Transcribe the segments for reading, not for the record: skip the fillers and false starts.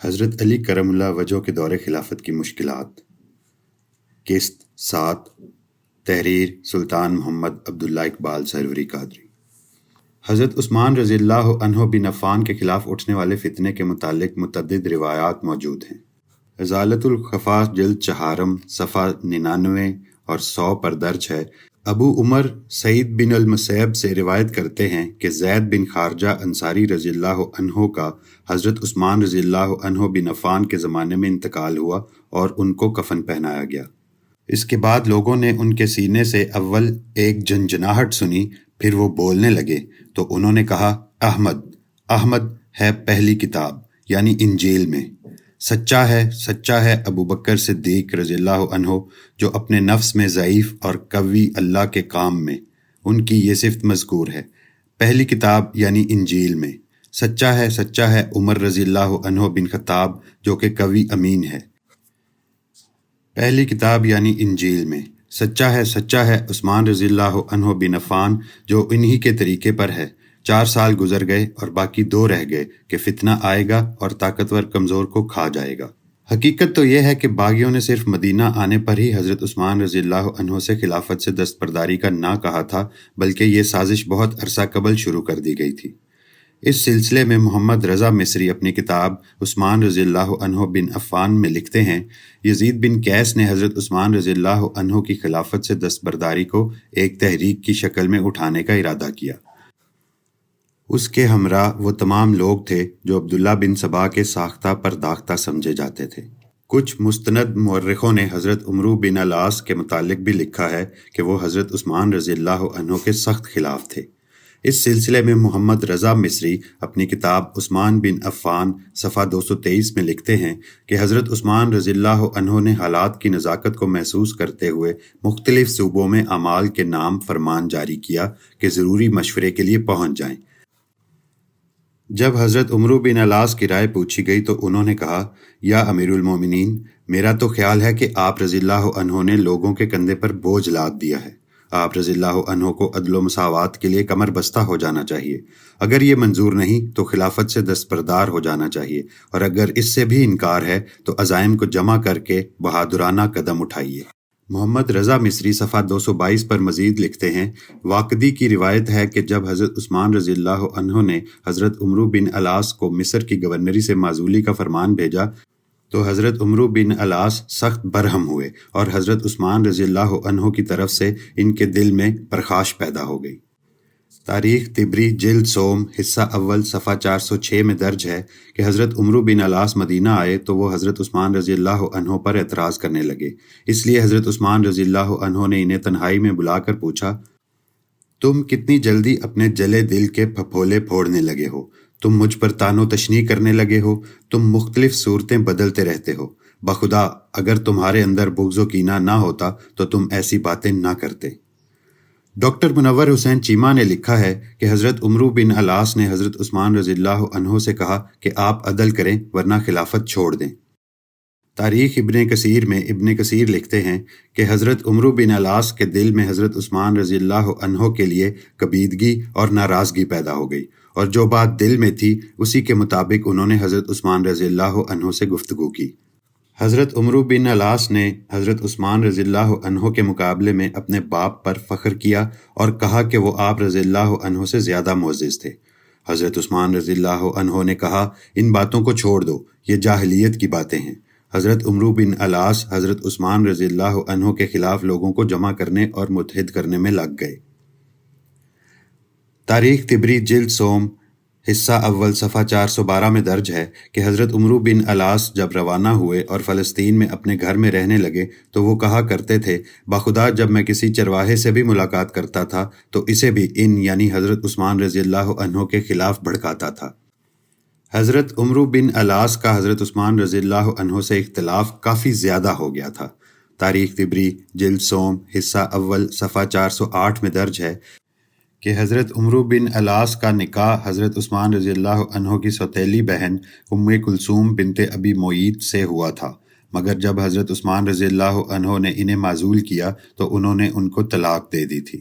حضرت علی کرم اللہ وجہ کے دور خلافت کی مشکلات، قسط 7، تحریر سلطان محمد عبداللہ اقبال سروری قادری۔ حضرت عثمان رضی اللہ عنہ بن عفان کے خلاف اٹھنے والے فتنے کے متعلق متعدد روایات موجود ہیں۔ ازالۃ الخفا جلد 4 صفحہ 99 اور 100 پر درج ہے۔ ابو عمر سعید بن المسیب سے روایت کرتے ہیں کہ زید بن خارجہ انصاری رضی اللہ عنہ کا حضرت عثمان رضی اللہ عنہ بن عفان کے زمانے میں انتقال ہوا اور ان کو کفن پہنایا گیا۔ اس کے بعد لوگوں نے ان کے سینے سے اول ایک جنجناہٹ سنی، پھر وہ بولنے لگے تو انہوں نے کہا، احمد ہے پہلی کتاب یعنی انجیل میں، سچا ہے ابو بکر صدیق رضی اللہ عنہ جو اپنے نفس میں ضعیف اور قوی اللہ کے کام میں، ان کی یہ صفت مذکور ہے پہلی کتاب یعنی انجیل میں۔ سچا ہے عمر رضی اللہ عنہ بن خطاب جو کہ قوی امین ہے، پہلی کتاب یعنی انجیل میں۔ سچا ہے عثمان رضی اللہ عنہ بن عفان جو انہی کے طریقے پر ہے۔ 4 سال گزر گئے اور باقی 2 رہ گئے کہ فتنہ آئے گا اور طاقتور کمزور کو کھا جائے گا۔ حقیقت تو یہ ہے کہ باغیوں نے صرف مدینہ آنے پر ہی حضرت عثمان رضی اللہ عنہ سے خلافت سے دستبرداری کا نہ کہا تھا، بلکہ یہ سازش بہت عرصہ قبل شروع کر دی گئی تھی۔ اس سلسلے میں محمد رضا مصری اپنی کتاب عثمان رضی اللہ عنہ بن عفان میں لکھتے ہیں، یزید بن قیس نے حضرت عثمان رضی اللہ عنہ کی خلافت سے دستبرداری کو ایک تحریک کی شکل میں اٹھانے کا ارادہ کیا۔ اس کے ہمراہ وہ تمام لوگ تھے جو عبداللہ بن سبا کے ساختہ پرداختہ سمجھے جاتے تھے۔ کچھ مستند مورخوں نے حضرت عمرو بن العاص کے متعلق بھی لکھا ہے کہ وہ حضرت عثمان رضی اللہ عنہ کے سخت خلاف تھے۔ اس سلسلے میں محمد رضا مصری اپنی کتاب عثمان بن عفان صفحہ 223 میں لکھتے ہیں کہ حضرت عثمان رضی اللہ عنہ نے حالات کی نزاکت کو محسوس کرتے ہوئے مختلف صوبوں میں اعمال کے نام فرمان جاری کیا کہ ضروری مشورے کے لیے پہنچ جائیں۔ جب حضرت عمرو بن العاص کی رائے پوچھی گئی تو انہوں نے کہا، یا امیر المومنین، میرا تو خیال ہے کہ آپ رضی اللہ عنہ نے لوگوں کے کندھے پر بوجھ لاد دیا ہے۔ آپ رضی اللہ عنہ کو عدل و مساوات کے لیے کمر بستہ ہو جانا چاہیے۔ اگر یہ منظور نہیں تو خلافت سے دستبردار ہو جانا چاہیے، اور اگر اس سے بھی انکار ہے تو عزائم کو جمع کر کے بہادرانہ قدم اٹھائیے۔ محمد رضا مصری صفحہ 222 پر مزید لکھتے ہیں، واقدی کی روایت ہے کہ جب حضرت عثمان رضی اللہ عنہ نے حضرت عمرو بن العاص کو مصر کی گورنری سے معزولی کا فرمان بھیجا تو حضرت عمرو بن العاص سخت برہم ہوئے اور حضرت عثمان رضی اللہ عنہ کی طرف سے ان کے دل میں پرخاش پیدا ہو گئی۔ تاریخ طبری جلد 100 حصہ اول صفحہ 406 میں درج ہے کہ حضرت عمرو بن العاص مدینہ آئے تو وہ حضرت عثمان رضی اللہ عنہ پر اعتراض کرنے لگے۔ اس لیے حضرت عثمان رضی اللہ عنہ نے انہیں تنہائی میں بلا کر پوچھا، تم کتنی جلدی اپنے جلے دل کے پھپھولے پھوڑنے لگے ہو؟ تم مجھ پر طعن و تشنیع کرنے لگے ہو؟ تم مختلف صورتیں بدلتے رہتے ہو۔ بخدا اگر تمہارے اندر بغض و کینہ نہ ہوتا تو تم ایسی باتیں نہ کرتے۔ ڈاکٹر منور حسین چیمہ نے لکھا ہے کہ حضرت عمرو بن العاص نے حضرت عثمان رضی اللہ عنہ سے کہا کہ آپ عدل کریں ورنہ خلافت چھوڑ دیں۔ تاریخ ابن کثیر میں ابن کثیر لکھتے ہیں کہ حضرت عمرو بن العاص کے دل میں حضرت عثمان رضی اللہ عنہ کے لیے کبیدگی اور ناراضگی پیدا ہو گئی، اور جو بات دل میں تھی اسی کے مطابق انہوں نے حضرت عثمان رضی اللہ عنہ سے گفتگو کی۔ حضرت عمرو بن العاص نے حضرت عثمان رضی اللہ عنہ کے مقابلے میں اپنے باپ پر فخر کیا اور کہا کہ وہ آپ رضی اللہ عنہ سے زیادہ معزز تھے۔ حضرت عثمان رضی اللہ عنہ نے کہا، ان باتوں کو چھوڑ دو، یہ جاہلیت کی باتیں ہیں۔ حضرت عمرو بن العاص حضرت عثمان رضی اللہ عنہ کے خلاف لوگوں کو جمع کرنے اور متحد کرنے میں لگ گئے۔ تاریخ طبری جلد 100 حصہ اول صفحہ 412 میں درج ہے کہ حضرت عمرو بن العاص جب روانہ ہوئے اور فلسطین میں اپنے گھر میں رہنے لگے تو وہ کہا کرتے تھے، بخدا جب میں کسی چرواہے سے بھی ملاقات کرتا تھا تو اسے بھی ان یعنی حضرت عثمان رضی اللہ عنہ کے خلاف بھڑکاتا تھا۔ حضرت عمرو بن العاص کا حضرت عثمان رضی اللہ عنہ سے اختلاف کافی زیادہ ہو گیا تھا۔ تاریخ طبری جلد 100 حصہ اول صفحہ 408 میں درج ہے کہ حضرت عمرو بن العاص کا نکاح حضرت عثمان رضی اللہ عنہ کی سوتیلی بہن ام کلثوم بنت ابی معیط سے ہوا تھا، مگر جب حضرت عثمان رضی اللہ عنہ نے انہیں معزول کیا تو انہوں نے ان کو طلاق دے دی تھی۔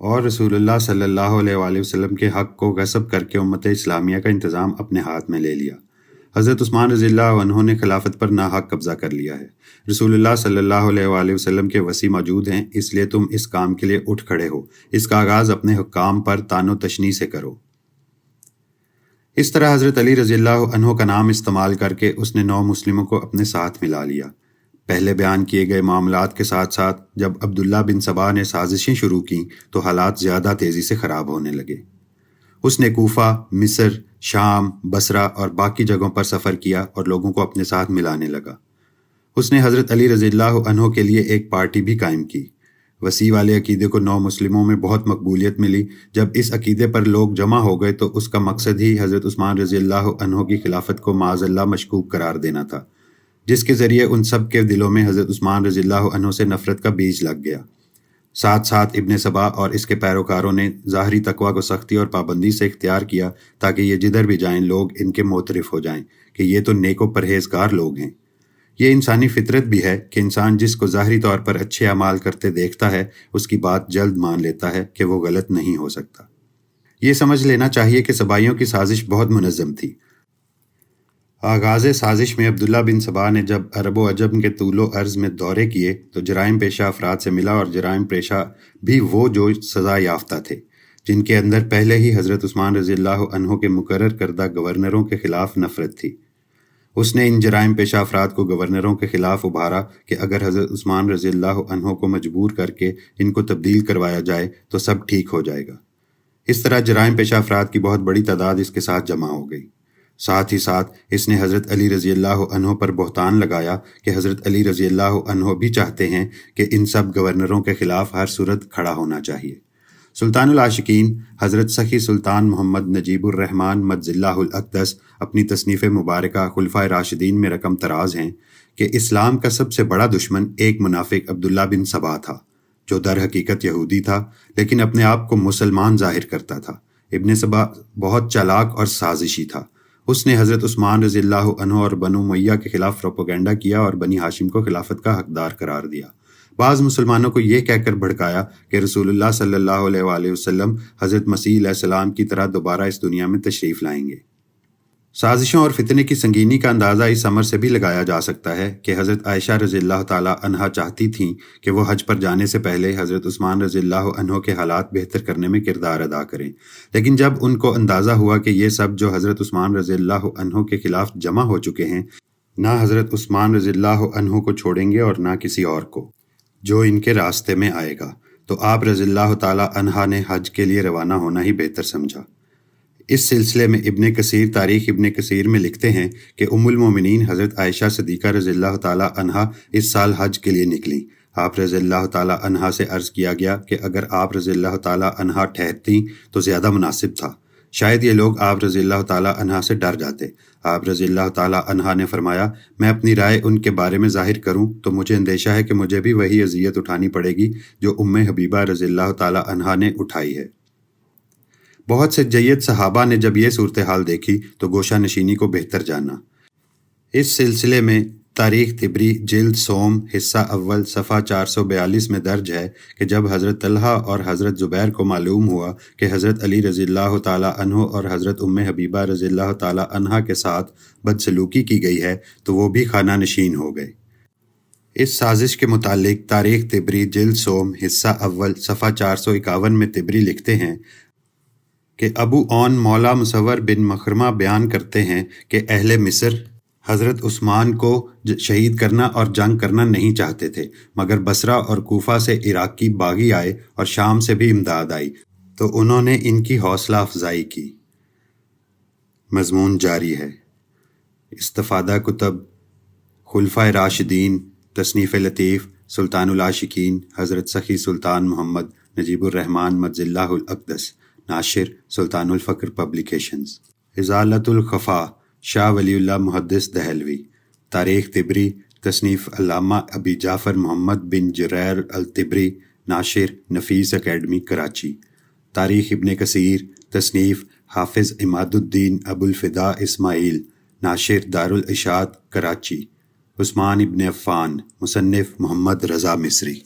اور رسول اللہ صلی اللہ علیہ وآلہ وسلم کے حق کو غصب کر کے امت اسلامیہ کا انتظام اپنے ہاتھ میں لے لیا۔ حضرت عثمان رضی اللہ عنہ نے خلافت پر ناحق قبضہ کر لیا ہے۔ رسول اللہ صلی اللہ علیہ وآلہ وسلم کے وصی موجود ہیں، اس لیے تم اس کام کے لیے اٹھ کھڑے ہو۔ اس کا آغاز اپنے حکام پر طعن و تشنیع سے کرو۔ اس طرح حضرت علی رضی اللہ عنہ کا نام استعمال کر کے اس نے 9 مسلموں کو اپنے ساتھ ملا لیا۔ پہلے بیان کیے گئے معاملات کے ساتھ ساتھ جب عبداللہ بن سبا نے سازشیں شروع کیں تو حالات زیادہ تیزی سے خراب ہونے لگے۔ اس نے کوفہ، مصر، شام، بصرہ اور باقی جگہوں پر سفر کیا اور لوگوں کو اپنے ساتھ ملانے لگا۔ اس نے حضرت علی رضی اللہ عنہ کے لیے ایک پارٹی بھی قائم کی۔ وسیع والے عقیدے کو 9 مسلموں میں بہت مقبولیت ملی۔ جب اس عقیدے پر لوگ جمع ہو گئے تو اس کا مقصد ہی حضرت عثمان رضی اللہ عنہ کی خلافت کو معاذ اللہ مشکوک قرار دینا تھا، جس کے ذریعے ان سب کے دلوں میں حضرت عثمان رضی اللہ عنہ سے نفرت کا بیج لگ گیا۔ ساتھ ساتھ ابن سبا اور اس کے پیروکاروں نے ظاہری تقویٰ کو سختی اور پابندی سے اختیار کیا تاکہ یہ جدھر بھی جائیں لوگ ان کے معترف ہو جائیں کہ یہ تو نیک و پرہیزگار لوگ ہیں۔ یہ انسانی فطرت بھی ہے کہ انسان جس کو ظاہری طور پر اچھے اعمال کرتے دیکھتا ہے اس کی بات جلد مان لیتا ہے کہ وہ غلط نہیں ہو سکتا۔ یہ سمجھ لینا چاہیے کہ سبائیوں کی سازش بہت منظم تھی۔ آغاز سازش میں عبداللہ بن سبا نے جب عرب و عجم کے طول و عرض میں دورے کیے تو جرائم پیشہ افراد سے ملا، اور جرائم پیشہ بھی وہ جو سزا یافتہ تھے، جن کے اندر پہلے ہی حضرت عثمان رضی اللہ عنہ کے مقرر کردہ گورنروں کے خلاف نفرت تھی۔ اس نے ان جرائم پیشہ افراد کو گورنروں کے خلاف ابھارا کہ اگر حضرت عثمان رضی اللہ عنہ کو مجبور کر کے ان کو تبدیل کروایا جائے تو سب ٹھیک ہو جائے گا۔ اس طرح جرائم پیشہ افراد کی بہت بڑی تعداد اس کے ساتھ جمع ہو گئی۔ ساتھ ہی ساتھ اس نے حضرت علی رضی اللہ عنہ پر بہتان لگایا کہ حضرت علی رضی اللہ عنہ بھی چاہتے ہیں کہ ان سب گورنروں کے خلاف ہر صورت کھڑا ہونا چاہیے۔ سلطان العاشقین حضرت سخی سلطان محمد نجیب الرحمن مجز اللہ الاقدس اپنی تصنیف مبارکہ خلفائے راشدین میں رقم طراز ہیں کہ اسلام کا سب سے بڑا دشمن ایک منافق عبداللہ بن سبا تھا، جو در حقیقت یہودی تھا لیکن اپنے آپ کو مسلمان ظاہر کرتا تھا۔ ابن سبا بہت چالاک اور سازشی تھا۔ اس نے حضرت عثمان رضی اللہ عنہ اور بنو امیہ کے خلاف پروپیگنڈا کیا اور بنی ہاشم کو خلافت کا حقدار قرار دیا۔ بعض مسلمانوں کو یہ کہہ کر بھڑکایا کہ رسول اللہ صلی اللہ علیہ وآلہ وسلم حضرت مسیح علیہ السلام کی طرح دوبارہ اس دنیا میں تشریف لائیں گے۔ سازشوں اور فتنے کی سنگینی کا اندازہ اس امر سے بھی لگایا جا سکتا ہے کہ حضرت عائشہ رضی اللہ تعالیٰ عنہا چاہتی تھیں کہ وہ حج پر جانے سے پہلے حضرت عثمان رضی اللہ عنہ کے حالات بہتر کرنے میں کردار ادا کریں، لیکن جب ان کو اندازہ ہوا کہ یہ سب جو حضرت عثمان رضی اللہ عنہ کے خلاف جمع ہو چکے ہیں نہ حضرت عثمان رضی اللہ عنہ کو چھوڑیں گے اور نہ کسی اور کو جو ان کے راستے میں آئے گا، تو آپ رضی اللہ تعالیٰ عنہا نے حج کے لیے روانہ ہونا ہی بہتر سمجھا۔ اس سلسلے میں ابن کثیر تاریخ ابن کثیر میں لکھتے ہیں کہ ام المومنین حضرت عائشہ صدیقہ رضی اللہ تعالیٰ عنہا اس سال حج کے لیے نکلیں۔ آپ رضی اللہ تعالیٰ عنہا سے عرض کیا گیا کہ اگر آپ رضی اللہ تعالیٰ عنہا ٹھہرتیں تو زیادہ مناسب تھا، شاید یہ لوگ آپ رضی اللہ تعالیٰ عنہا سے ڈر جاتے۔ آپ رضی اللہ تعالیٰ عنہا نے فرمایا، میں اپنی رائے ان کے بارے میں ظاہر کروں تو مجھے اندیشہ ہے کہ مجھے بھی وہی اذیت اٹھانی پڑے گی جو ام حبیبہ رضی اللہ تعالیٰ عنہا نے اٹھائی ہے۔ بہت سے جید صحابہ نے جب یہ صورتحال دیکھی تو گوشہ نشینی کو بہتر جانا۔ اس سلسلے میں تاریخ طبری جلد سوم حصہ اول صفحہ 442 میں درج ہے کہ جب حضرت طلحہ اور حضرت زبیر کو معلوم ہوا کہ حضرت علی رضی اللہ تعالیٰ عنہ اور حضرت ام حبیبہ رضی اللہ تعالیٰ عنہا کے ساتھ بدسلوکی کی گئی ہے تو وہ بھی خانہ نشین ہو گئے۔ اس سازش کے متعلق تاریخ طبری جلد سوم حصہ اول صفحہ 451 میں طبری لکھتے ہیں کہ ابو اون مولا مصور بن مخرمہ بیان کرتے ہیں کہ اہل مصر حضرت عثمان کو شہید کرنا اور جنگ کرنا نہیں چاہتے تھے، مگر بصرہ اور کوفہ سے عراقی باغی آئے اور شام سے بھی امداد آئی تو انہوں نے ان کی حوصلہ افزائی کی۔ مضمون جاری ہے۔ استفادہ کتب: خلفائے راشدین، تصنیف لطیف، سلطان العاشقین حضرت سخی سلطان محمد نجیب الرحمن مجز اللہ الاقدس، ناشر سلطان الفقر پبلیکیشنز۔ ازالۃ الخفا، شاہ ولی اللہ محدث دہلوی۔ تاریخ طبری، تصنیف علامہ ابی جعفر محمد بن جریر الطبری، ناشر نفیس اکیڈمی کراچی۔ تاریخ ابن کثیر، تصنیف حافظ عماد الدین ابو الفدا اسماعیل، ناشر دارالاشاعت کراچی۔ عثمان ابن عفان، مصنف محمد رضا مصری۔